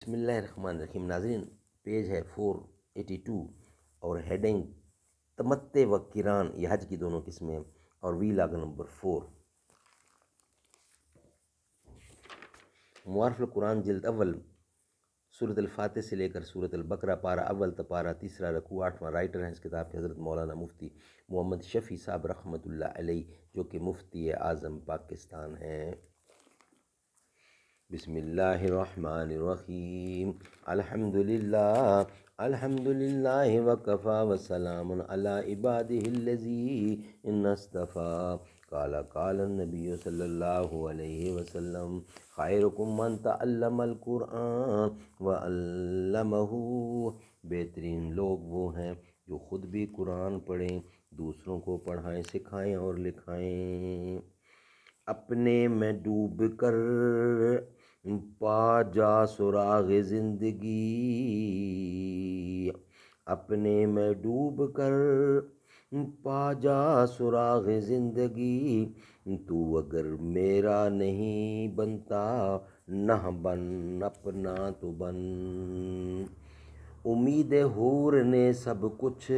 بسم اللہ الرحمن الرحیم۔ ناظرین، پیج ہے 482 اور ہیڈنگ تمتع و کران، یہ حج کی دونوں قسمیں، اور وی لاگ نمبر 4۔ معارف القرآن جلد اول، سورۃ الفاتح سے لے کر سورۃ البقرہ، پارہ اول تا پارہ تیسرا، رکوع 8واں۔ رائٹر ہیں اس کتاب کے حضرت مولانا مفتی محمد شفیع صاحب رحمۃ اللہ علیہ، جو کہ مفتی اعظم پاکستان ہیں۔ بسم اللہ الرحمن الرحیم۔ الحمدللہ وکفی وسلام علی عبادہ الذین اصطفی۔ قال النبی صلی اللہ علیہ وسلم خیرکم من تعلم القرآن وعلمہ۔ بہترین لوگ وہ ہیں جو خود بھی قرآن پڑھیں، دوسروں کو پڑھائیں، سکھائیں اور لکھائیں۔ اپنے میں ڈوب کر پا جا سراغ زندگی، اپنے میں ڈوب کر پا جا سراغ زندگی، تو اگر میرا نہیں بنتا نہ بن، اپنا تو بن۔ امید حور نے سب کچھ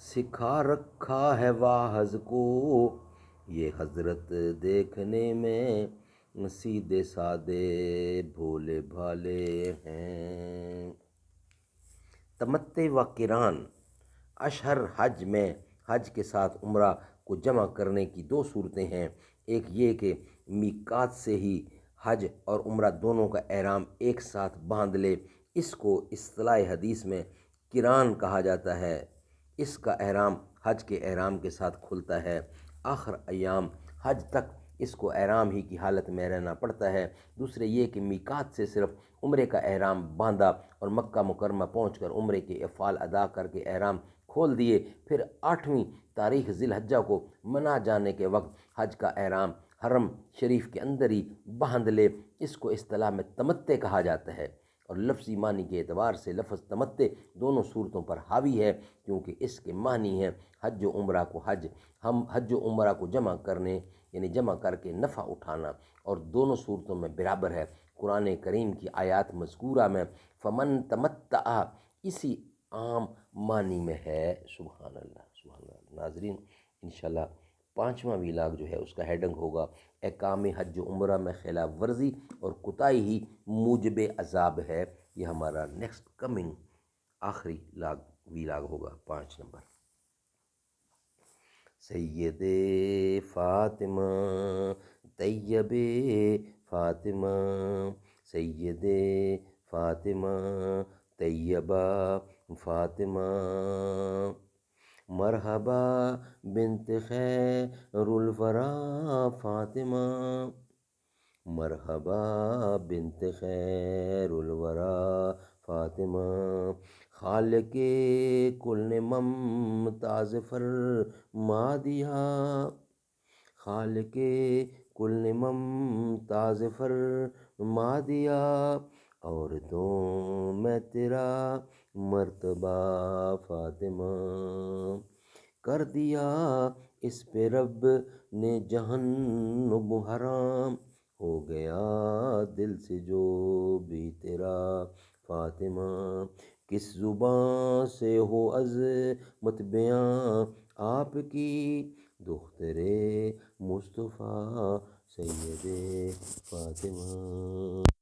سکھا رکھا ہے واعظ کو، یہ حضرت دیکھنے میں سیدھے سادے بھولے بھالے ہیں۔ تمتع و قران اشہر حج میں حج کے ساتھ عمرہ کو جمع کرنے کی دو صورتیں ہیں۔ ایک یہ کہ میقات سے ہی حج اور عمرہ دونوں کا احرام ایک ساتھ باندھ لے، اس کو اصطلاح حدیث میں قران کہا جاتا ہے۔ اس کا احرام حج کے احرام کے ساتھ کھلتا ہے، آخر ایام حج تک اس کو احرام ہی کی حالت میں رہنا پڑتا ہے۔ دوسرے یہ کہ میقات سے صرف عمرے کا احرام باندھا اور مکہ مکرمہ پہنچ کر عمرے کے افعال ادا کر کے احرام کھول دیے، پھر 8ویں تاریخ ذی الحجہ کو منا جانے کے وقت حج کا احرام حرم شریف کے اندر ہی باندھ لے، اس کو اصطلاح میں تمتع کہا جاتا ہے۔ اور لفظی معنی کے اعتبار سے لفظ تمتع دونوں صورتوں پر حاوی ہے، کیونکہ اس کے معنی ہے حج و عمرہ کو حج و عمرہ کو جمع کرنے، یعنی جمع کر کے نفع اٹھانا، اور دونوں صورتوں میں برابر ہے۔ قرآن کریم کی آیات مذکورہ میں فمن تمتع اسی عام معنی میں ہے۔ سبحان اللہ، سبحان اللہ۔ ناظرین، انشاءاللہ 5واں ویلاگ جو ہے اس کا ہیڈنگ ہوگا احکام حج و عمرہ میں خلاف ورزی اور کوتاہی ہی موجب عذاب ہے۔ یہ ہمارا نیکسٹ کمنگ آخری ویلاگ ہوگا، 5 نمبر۔ سید فاطمہ طیب فاطمہ، سید فاطمہ طیبہ فاطمہ، مرحبا بنت خیر الورا فاطمہ، مرحبا بنت خیر الورا فاطمہ، خالق کل نے ممتاز فرما دیا، خالق کل نے ممتاز فرما دیا، عورتوں میں تیرا مرتبہ فاطمہ، کر دیا اس پہ رب نے جہنم حرام، ہو گیا دل سے جو بھی تیرا فاطمہ، کس زباں سے ہو عظمت بیاں آپ کی، دختر مصطفیٰ سید فاطمہ۔